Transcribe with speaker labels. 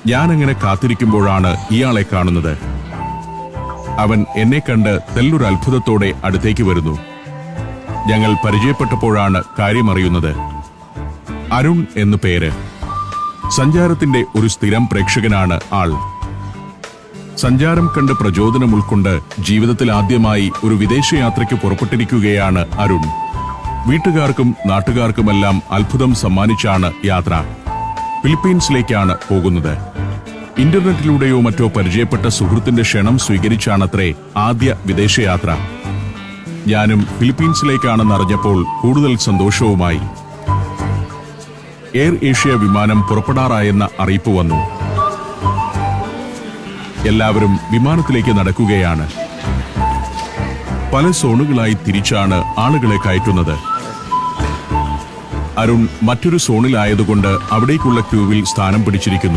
Speaker 1: ഞാനങ്ങനെ കാത്തിരിക്കുമ്പോഴാണ് ഇയാളെ കാണുന്നത്. അവൻ എന്നെ കണ്ട് തെല്ലൊരു അത്ഭുതത്തോടെ അടുത്തേക്ക് വരുന്നു. ഞങ്ങൾ പരിചയപ്പെട്ടപ്പോഴാണ് കാര്യമറിയുന്നത്. അരുൺ എന്നു പേര്. സഞ്ചാരത്തിന്റെ ഒരു സ്ഥിരം പ്രേക്ഷകനാണ് ആൾ. സഞ്ചാരം കണ്ട് പ്രചോദനം ഉൾക്കൊണ്ട് ജീവിതത്തിൽ ആദ്യമായി ഒരു വിദേശയാത്രയ്ക്ക് പുറപ്പെട്ടിരിക്കുകയാണ് അരുൺ. വീട്ടുകാർക്കും നാട്ടുകാർക്കുമെല്ലാം അത്ഭുതം സമ്മാനിച്ചാണ് യാത്ര. ഫിലിപ്പീൻസിലേക്കാണ് പോകുന്നത്. ഇന്റർനെറ്റിലൂടെയോ മറ്റോ പരിചയപ്പെട്ട സുഹൃത്തിന്റെ ക്ഷണം സ്വീകരിച്ചാണത്രേ ആദ്യ വിദേശയാത്ര. ഞാനും ഫിലിപ്പീൻസിലേക്കാണെന്നറിഞ്ഞപ്പോൾ കൂടുതൽ സന്തോഷവുമായി. എയർ ഏഷ്യ വിമാനം പുറപ്പെടാറായെന്ന അറിയിപ്പ് വന്നു. എല്ലാവരും വിമാനത്തിലേക്ക് നടക്കുകയാണ്. പല സോണുകളായി തിരിച്ചാണ് ആളുകളെ കയറ്റുന്നത്. അരുൺ മറ്റൊരു സോണിലായതുകൊണ്ട് അവിടേക്കുള്ള ക്യൂവിൽ സ്ഥാനം പിടിച്ചിരിക്കുന്നു.